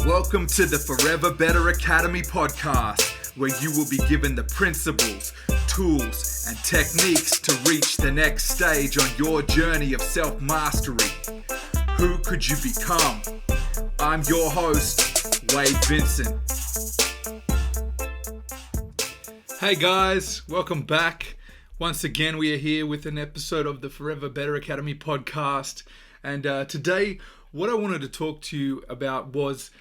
Welcome to the Forever Better Academy podcast, where you will be given the principles, tools, and techniques to reach the next stage on your journey of self-mastery. Who could you become? I'm your host, Wade Vincent. Hey guys, welcome back. Once again, we are here with an episode of the Forever Better Academy podcast. And today, what I wanted to talk to you about was,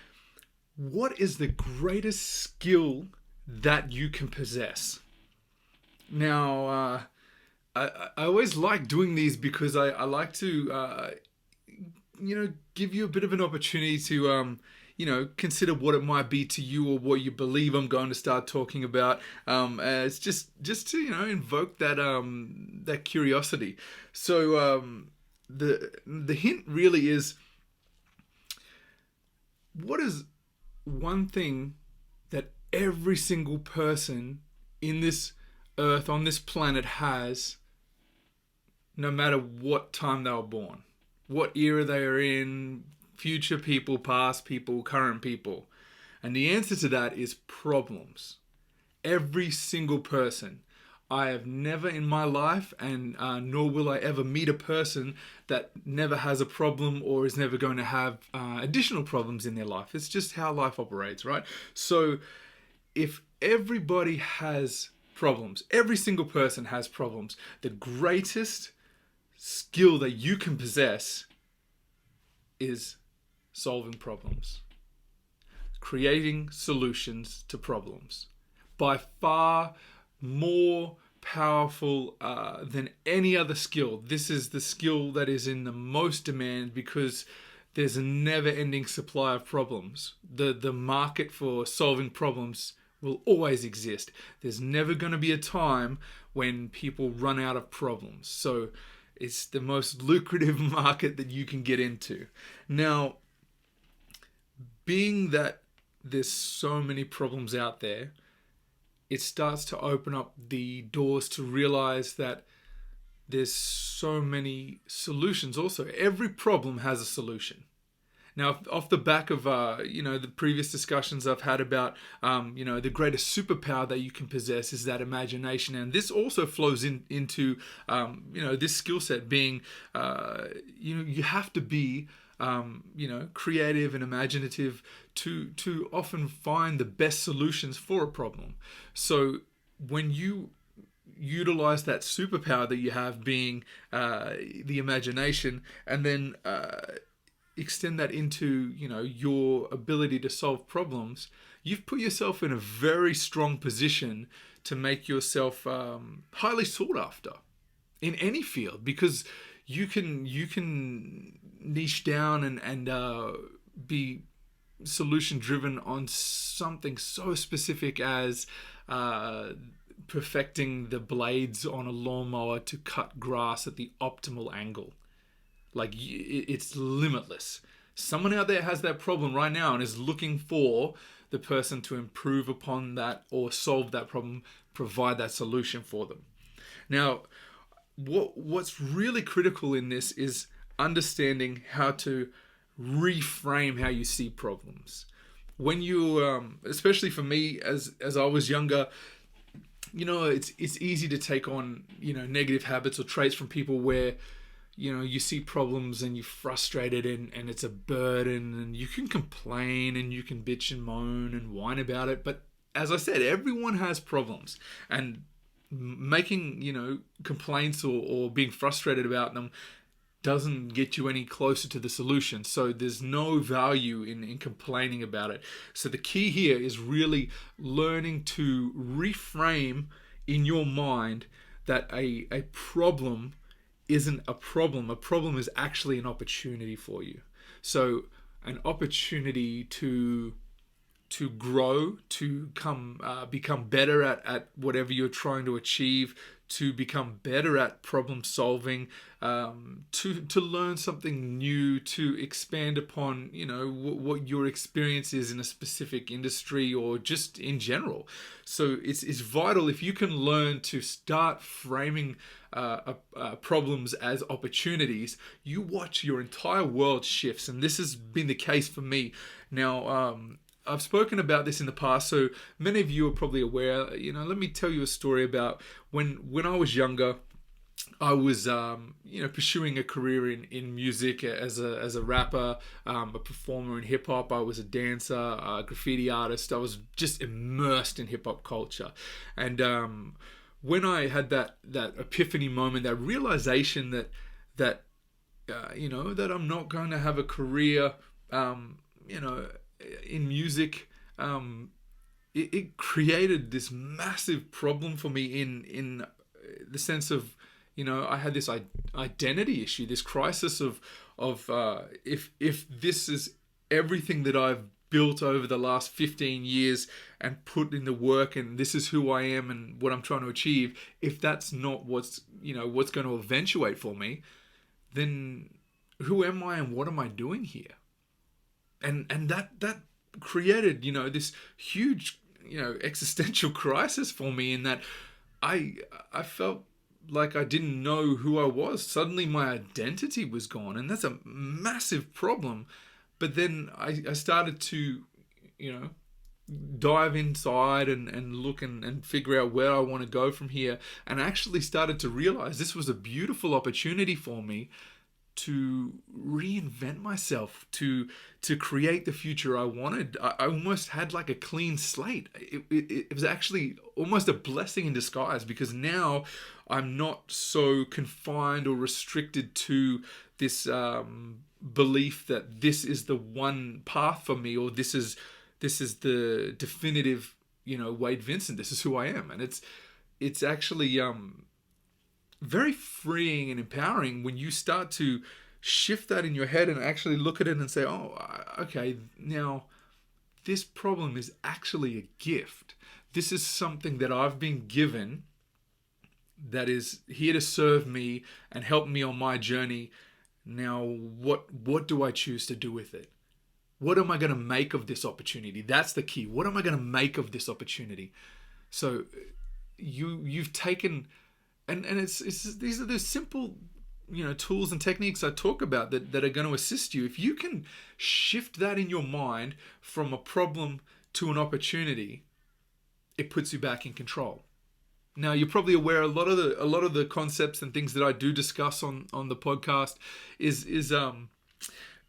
what is the greatest skill that you can possess? Now, I always like doing these because I like to, give you a bit of an opportunity to, consider what it might be to you or what you believe I'm going to start talking about. It's just to, invoke that curiosity. So, the hint really is, what is one thing that every single person in this earth, on this planet, has, no matter what time they were born, what era they are in, future people, past people, current people? And the answer to that is problems. Every single person. I have never in my life, and nor will I ever meet a person that never has a problem or is never going to have additional problems in their life. It's just how life operates, right? So if everybody has problems, every single person has problems, the greatest skill that you can possess is solving problems, creating solutions to problems. By far more powerful than any other skill. This is the skill that is in the most demand because there's a never-ending supply of problems. The market for solving problems will always exist. There's never going to be a time when people run out of problems. So it's the most lucrative market that you can get into. Now, being that there's so many problems out there, it starts to open up the doors to realize that there's so many solutions also. Every problem has a solution. Now, off the back of, the previous discussions I've had about, the greatest superpower that you can possess is that imagination. And this also flows into, this skill set being, you have to be, creative and imaginative to often find the best solutions for a problem. So when you utilize that superpower that you have being the imagination, and then extend that into, your ability to solve problems, you've put yourself in a very strong position to make yourself highly sought after in any field, because you can niche down and be solution driven on something so specific as perfecting the blades on a lawnmower to cut grass at the optimal angle. Like, it's limitless. Someone out there has that problem right now and is looking for the person to improve upon that or solve that problem, provide that solution for them. Now, what's really critical in this is understanding how to reframe how you see problems. When you, especially for me, as I was younger, it's easy to take on, negative habits or traits from people where, you see problems and you're frustrated and it's a burden, and you can complain and you can bitch and moan and whine about it. But as I said, everyone has problems, and making, complaints or being frustrated about them doesn't get you any closer to the solution. So there's no value in complaining about it. So the key here is really learning to reframe in your mind that a problem isn't a problem. A problem is actually an opportunity for you. So an opportunity to to grow, to become better at whatever you're trying to achieve, to become better at problem solving, to learn something new, to expand upon what your experience is in a specific industry or just in general. So it's vital if you can learn to start framing problems as opportunities. You watch your entire world shifts, and this has been the case for me. Now, I've spoken about this in the past, so many of you are probably aware. Let me tell you a story about when I was younger. I was, pursuing a career in music as a rapper, a performer in hip hop. I was a dancer, a graffiti artist. I was just immersed in hip hop culture, and when I had that epiphany moment, that realization that I'm not going to have a career, in music, it created this massive problem for me in the sense of, I had this identity issue, this crisis of if this is everything that I've built over the last 15 years and put in the work, and this is who I am and what I'm trying to achieve, if that's not what's going to eventuate for me, then who am I and what am I doing here? And that created, this huge, existential crisis for me, in that I felt like I didn't know who I was. Suddenly my identity was gone, and that's a massive problem. But then I started to, dive inside and look and figure out where I want to go from here, and actually started to realize this was a beautiful opportunity for me to reinvent myself, to create the future I wanted. I almost had like a clean slate. It was actually almost a blessing in disguise, because now I'm not so confined or restricted to this belief that this is the one path for me, or this is the definitive, Wade Vincent, this is who I am. And it's actually very freeing and empowering when you start to shift that in your head and actually look at it and say, oh, okay, now this problem is actually a gift. This is something that I've been given that is here to serve me and help me on my journey. Now, what do I choose to do with it? What am I going to make of this opportunity? That's the key. What am I going to make of this opportunity? So you've taken... And it's these are the simple, tools and techniques I talk about that are going to assist you. If you can shift that in your mind from a problem to an opportunity, it puts you back in control. Now, you're probably aware a lot of the concepts and things that I do discuss on the podcast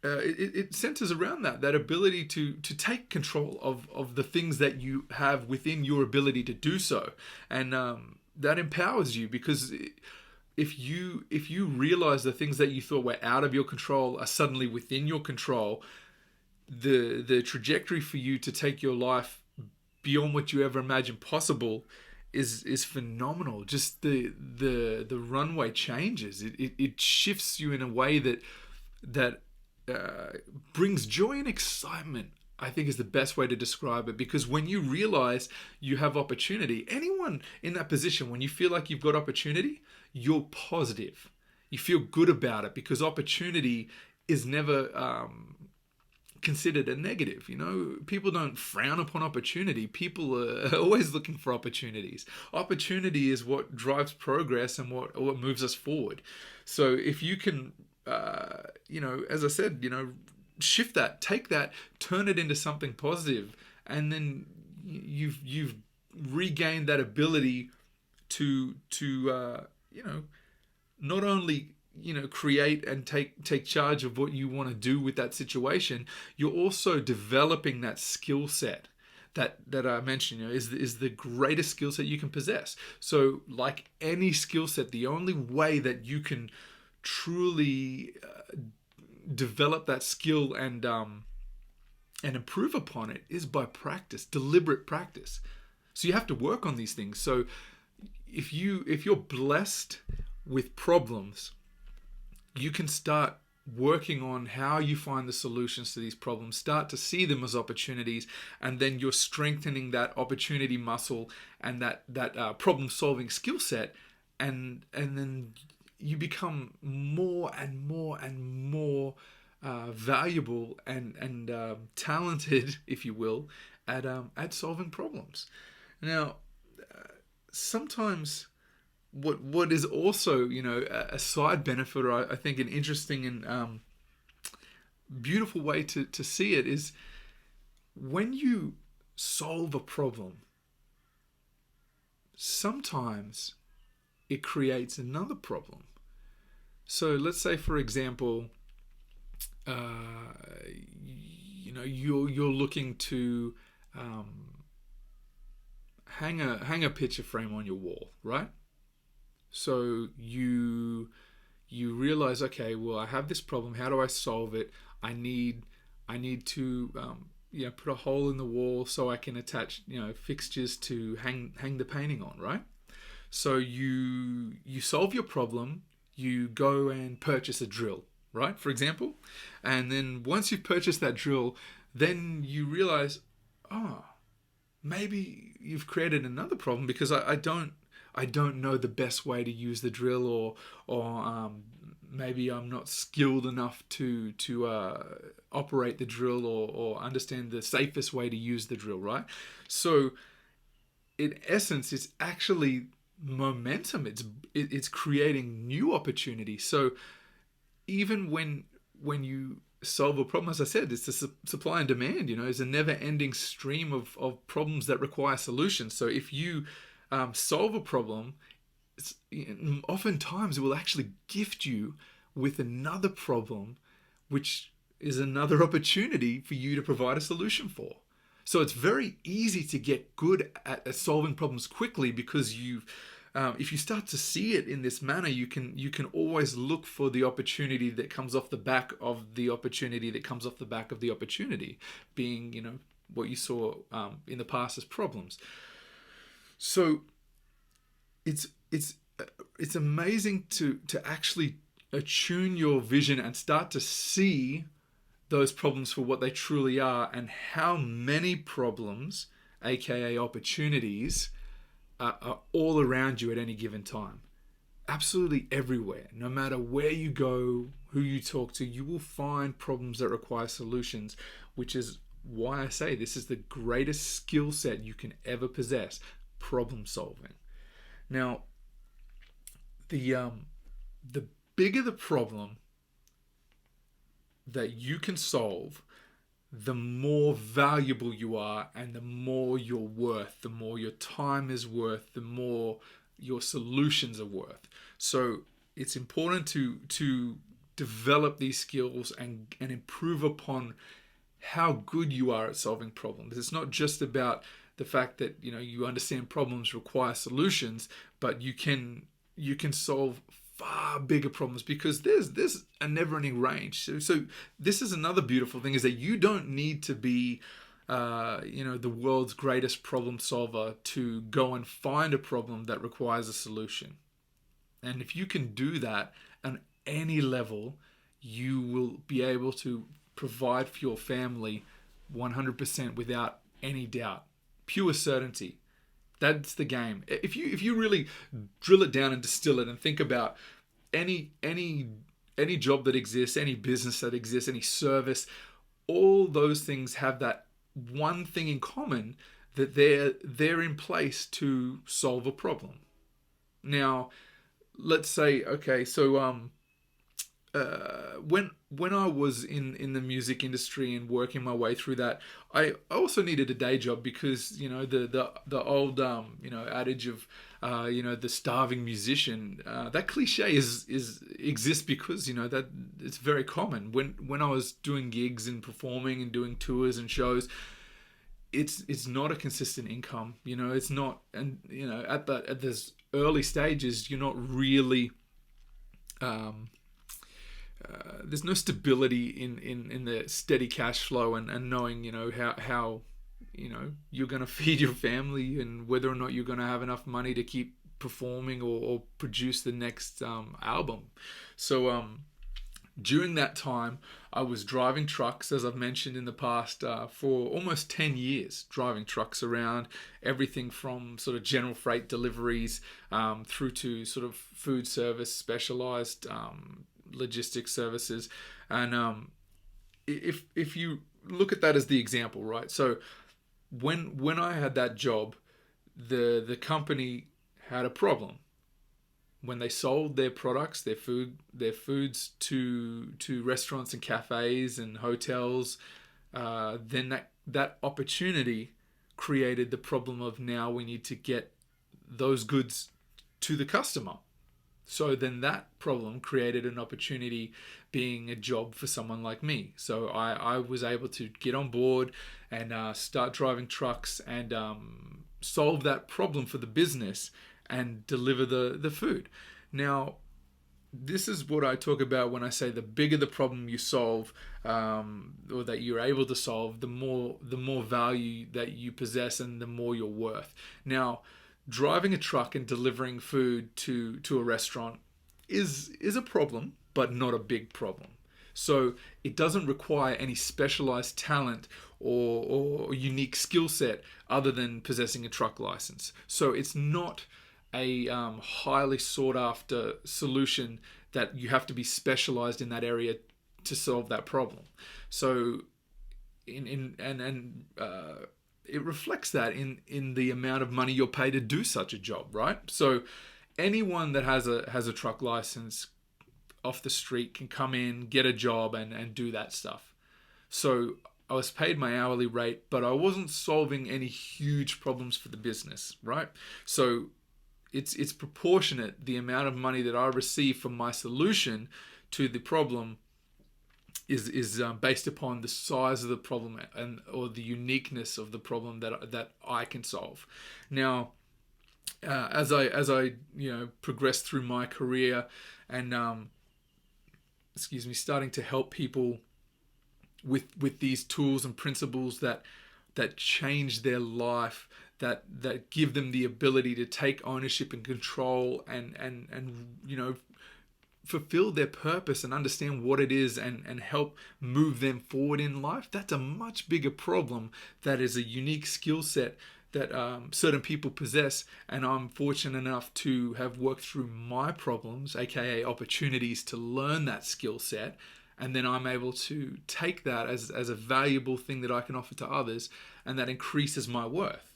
it centers around that ability to take control of the things that you have within your ability to do so, and that empowers you, because if you realize the things that you thought were out of your control are suddenly within your control, the trajectory for you to take your life beyond what you ever imagined possible is phenomenal. Just the runway changes. It shifts you in a way that brings joy and excitement, I think, is the best way to describe it. Because when you realize you have opportunity, anyone in that position, when you feel like you've got opportunity, you're positive. You feel good about it, because opportunity is never considered a negative. People don't frown upon opportunity. People are always looking for opportunities. Opportunity is what drives progress and what moves us forward. So if you can, as I said, shift that, take that, turn it into something positive, and then you've regained that ability to not only create and take charge of what you want to do with that situation. You're also developing that skill set that I mentioned, is the greatest skill set you can possess. So like any skill set, the only way that you can truly develop that skill and improve upon it is by practice, deliberate practice. So you have to work on these things. So if you're blessed with problems, you can start working on how you find the solutions to these problems, start to see them as opportunities, and then you're strengthening that opportunity muscle and that problem solving skill set, and then you become more and more and more valuable and talented, if you will, at solving problems. Now, sometimes what is also, a side benefit, or I think an interesting and beautiful way to see it, is when you solve a problem, sometimes it creates another problem. So let's say, for example, you're looking to hang a picture frame on your wall, right? So you realize, okay, well, I have this problem. How do I solve it? I need to put a hole in the wall so I can attach fixtures to hang the painting on, right? So you solve your problem. You go and purchase a drill, right? For example, and then once you've purchased that drill, then you realize, oh, maybe you've created another problem because I don't know the best way to use the drill, or maybe I'm not skilled enough to operate the drill, or understand the safest way to use the drill, right? So in essence, it's actually momentum. It's creating new opportunities. So even when you solve a problem, as I said, it's the supply and demand. It's a never-ending stream of problems that require solutions. So if you solve a problem, oftentimes it will actually gift you with another problem, which is another opportunity for you to provide a solution for. So it's very easy to get good at solving problems quickly, because if you start to see it in this manner, you can always look for the opportunity that comes off the back of the opportunity that comes off the back of the opportunity, being what you saw in the past as problems. So it's amazing to actually attune your vision and start to see those problems for what they truly are, and how many problems, aka opportunities, are all around you at any given time. Absolutely everywhere. No matter where you go, who you talk to, you will find problems that require solutions, which is why I say this is the greatest skill set you can ever possess: problem solving. Now, the bigger the problem that you can solve, the more valuable you are, and the more you're worth, the more your time is worth, the more your solutions are worth. So it's important to develop these skills and improve upon how good you are at solving problems. It's not just about the fact that you understand problems require solutions, but you can solve far bigger problems, because there's a never-ending range. So this is another beautiful thing, is that you don't need to be the world's greatest problem solver to go and find a problem that requires a solution. And if you can do that on any level, you will be able to provide for your family 100% without any doubt. Pure certainty. That's the game. If you really drill it down and distill it and think about any job that exists, any business that exists, any service, all those things have that one thing in common, that they're in place to solve a problem. Now, let's say, okay, so when I was in the music industry and working my way through that, I also needed a day job, because the old adage of the starving musician, that cliche exists because that it's very common. When I was doing gigs and performing and doing tours and shows, it's not a consistent income. It's not, and at this early stages, you're not really there's no stability in the steady cash flow and knowing how you're going to feed your family, and whether or not you're going to have enough money to keep performing or produce the next album. So During that time, I was driving trucks, as I've mentioned in the past, for almost 10 years, driving trucks around, everything from sort of general freight deliveries through to sort of food service, specialized logistics services. And if you look at that as the example, right? So when I had that job, the company had a problem when they sold their products, their foods to restaurants and cafes and hotels. Then that opportunity created the problem of now we need to get those goods to the customer. So then that problem created an opportunity being a job for someone like me. So I was able to get on board and start driving trucks and solve that problem for the business and deliver the food. Now, this is what I talk about when I say the bigger the problem you solve, or that you're able to solve, the more value that you possess and the more you're worth. Now, driving a truck and delivering food to a restaurant is a problem, but not a big problem. So it doesn't require any specialized talent or unique skill set other than possessing a truck license. So it's not a highly sought after solution that you have to be specialized in that area to solve that problem. So it reflects that in the amount of money you're paid to do such a job, right? So anyone that has a truck license off the street can come in, get a job, and do that stuff. So I was paid my hourly rate, but I wasn't solving any huge problems for the business, right? So it's proportionate, the amount of money that I receive from my solution to the problem is based upon the size of the problem and or the uniqueness of the problem that I can solve. Now, as I progress through my career and starting to help people with these tools and principles that change their life, that give them the ability to take ownership and control and fulfill their purpose and understand what it is and help move them forward in life. That's a much bigger problem. That is a unique skill set that certain people possess, and I'm fortunate enough to have worked through my problems, aka opportunities, to learn that skill set, and then I'm able to take that as a valuable thing that I can offer to others, and that increases my worth.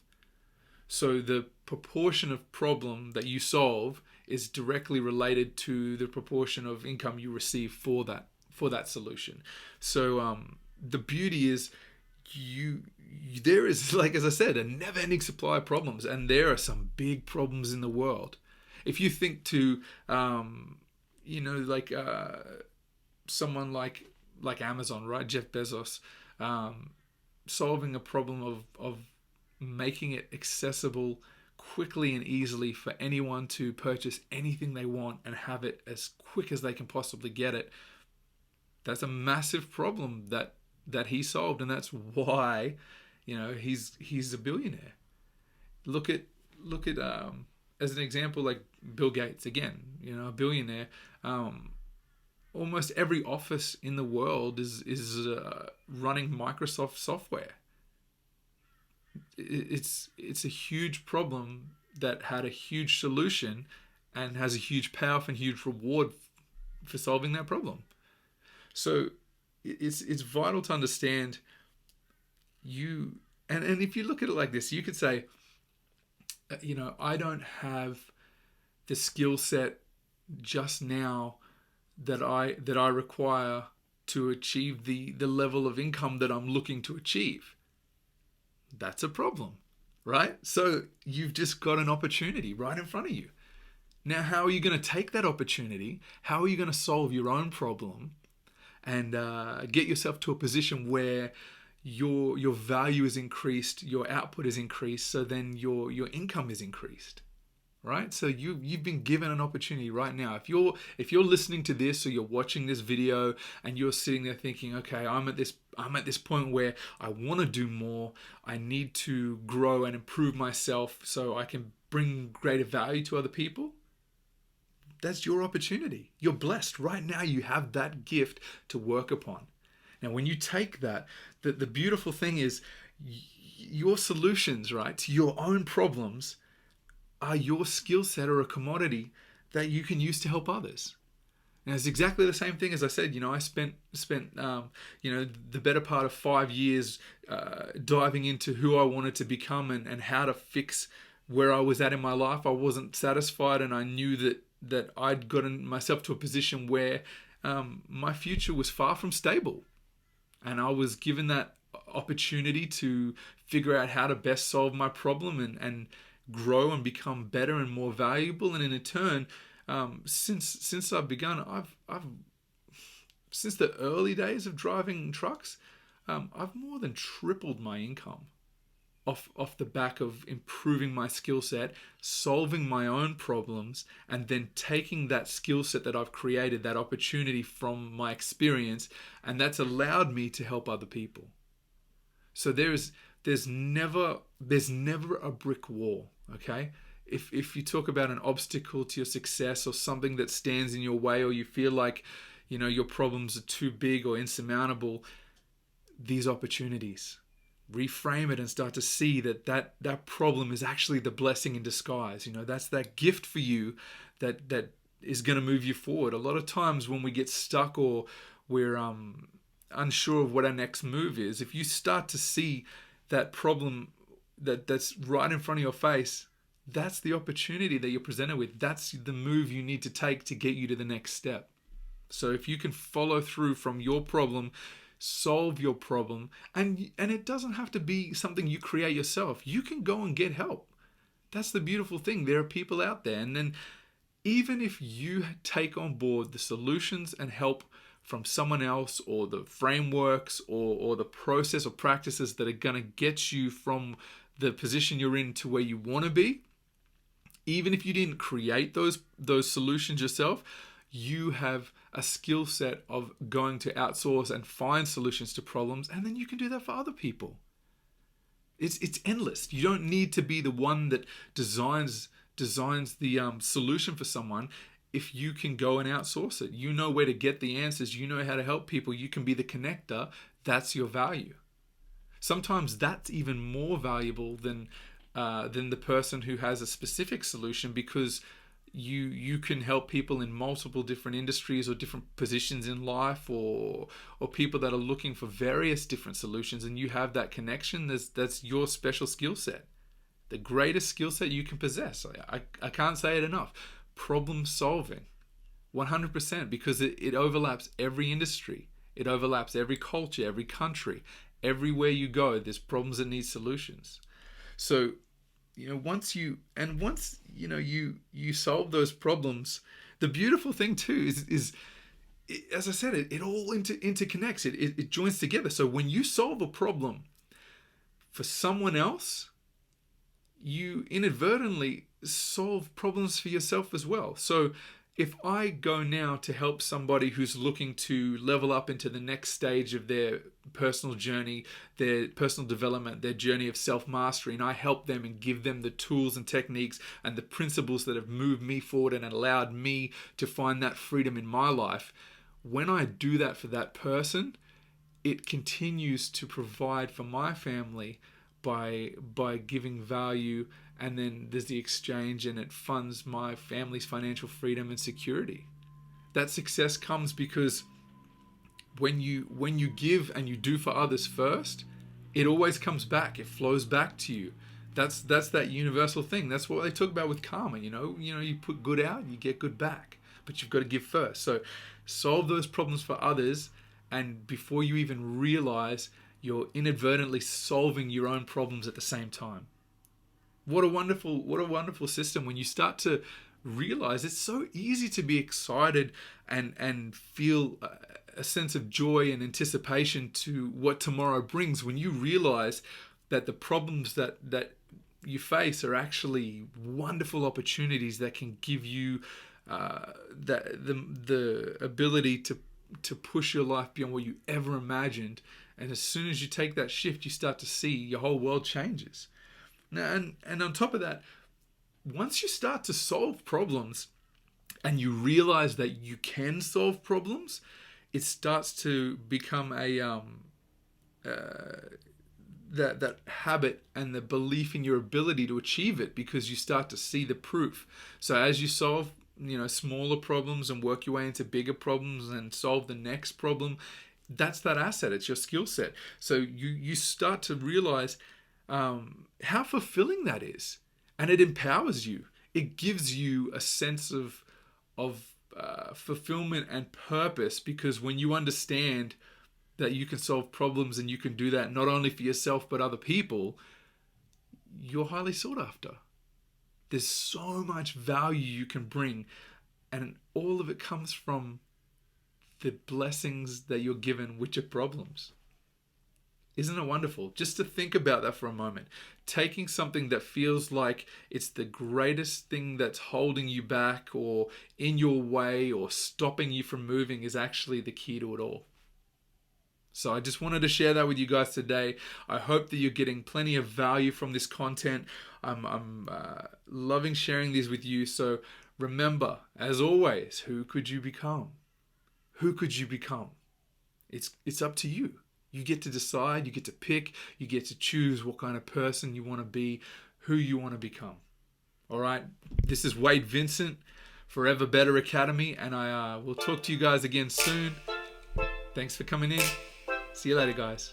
So the proportion of problem that you solve is directly related to the proportion of income you receive for that solution. So the beauty is there is, like as I said, a never-ending supply of problems, and there are some big problems in the world. If you think to someone like Amazon, right? Jeff Bezos, solving a problem of making it accessible quickly and easily for anyone to purchase anything they want and have it as quick as they can possibly get it. That's a massive problem that he solved, and that's why he's a billionaire. Look at as an example, like Bill Gates, again, a billionaire. Almost every office in the world is running Microsoft software. It's a huge problem that had a huge solution and has a huge payoff and huge reward for solving that problem. So it's vital to understand and if you look at it like this, you could say, I don't have the skill set just now that I require to achieve the level of income that I'm looking to achieve. That's a problem, right? So you've just got an opportunity right in front of you. Now, how are you going to take that opportunity? How are you going to solve your own problem and get yourself to a position where your value is increased, your output is increased, so then your income is increased, right? So you've been given an opportunity right now. If you're listening to this or you're watching this video and you're sitting there thinking, okay, I'm at this point where I want to do more. I need to grow and improve myself so I can bring greater value to other people. that's your opportunity. You're blessed. Right now you have that gift to work upon. Now, when you take that, the beautiful thing is your solutions, right, to your own problems are your skill set or a commodity that you can use to help others. And it's exactly the same thing as I said. I spent the better part of 5 years diving into who I wanted to become and how to fix where I was at in my life. I wasn't satisfied, and I knew that I'd gotten myself to a position where my future was far from stable. And I was given that opportunity to figure out how to best solve my problem and grow and become better and more valuable. And in turn, since I've begun, I've since the early days of driving trucks, I've more than tripled my income off the back of improving my skill set, solving my own problems, and then taking that skill set that I've created, that opportunity from my experience, and that's allowed me to help other people. So there's never a brick wall, okay? If you talk about an obstacle to your success or something that stands in your way, or you feel like your problems are too big or insurmountable, these opportunities, reframe it and start to see that problem is actually the blessing in disguise. That's that gift for you that is going to move you forward. A lot of times when we get stuck or we're unsure of what our next move is, if you start to see that problem that's right in front of your face, that's the opportunity that you're presented with. That's the move you need to take to get you to the next step. So if you can follow through from your problem, solve your problem, and it doesn't have to be something you create yourself. You can go and get help. That's the beautiful thing. There are people out there. And then even if you take on board the solutions and help from someone else, or the frameworks or the process or practices that are going to get you from the position you're in to where you want to be, even if you didn't create those solutions yourself, you have a skill set of going to outsource and find solutions to problems, and then you can do that for other people. It's endless. You don't need to be the one that designs the solution for someone. If you can go and outsource it, you know where to get the answers, you know how to help people, you can be the connector. That's your value. Sometimes that's even more valuable than the person who has a specific solution, because you can help people in multiple different industries or different positions in life, or people that are looking for various different solutions, and you have that connection. That's your special skill set, the greatest skill set you can possess. I can't say it enough. Problem solving, 100%, because it overlaps every industry, it overlaps every culture, every country, everywhere you go. There's problems that need solutions. So once you solve those problems, the beautiful thing too is as I said, it all interconnects. It joins together. So when you solve a problem for someone else, you inadvertently solve problems for yourself as well. So if I go now to help somebody who's looking to level up into the next stage of their personal journey, their personal development, their journey of self-mastery, and I help them and give them the tools and techniques and the principles that have moved me forward and allowed me to find that freedom in my life, when I do that for that person, it continues to provide for my family by giving value, and then there's the exchange, and it funds my family's financial freedom and security. That success comes because when you give and you do for others first, it always comes back. It flows back to you. That's that universal thing. That's what they talk about with karma. You put good out, you get good back, but you've got to give first. So solve those problems for others, and before you even realize, you're inadvertently solving your own problems at the same time. What a wonderful system when you start to realize it's so easy to be excited and feel a sense of joy and anticipation to what tomorrow brings, when you realize that the problems that you face are actually wonderful opportunities that can give you the ability to push your life beyond what you ever imagined. And as soon as you take that shift, you start to see your whole world changes. Now, and on top of that, once you start to solve problems, and you realize that you can solve problems, it starts to become a that habit and the belief in your ability to achieve it, because you start to see the proof. So as you solve smaller problems and work your way into bigger problems and solve the next problem, that's that asset. It's your skill set. So you start to realize how fulfilling that is, and it empowers you. It gives you a sense of fulfillment and purpose, because when you understand that you can solve problems and you can do that not only for yourself but other people, you're highly sought after. There's so much value you can bring, and all of it comes from the blessings that you're given, which are problems. Isn't it wonderful? Just to think about that for a moment. Taking something that feels like it's the greatest thing that's holding you back or in your way or stopping you from moving is actually the key to it all. So I just wanted to share that with you guys today. I hope that you're getting plenty of value from this content. I'm loving sharing these with you. So remember, as always, who could you become? Who could you become? It's up to you. You get to decide, you get to pick, you get to choose what kind of person you want to be, who you want to become. All right, this is Wade Vincent, Forever Better Academy, and I will talk to you guys again soon. Thanks for coming in. See you later, guys.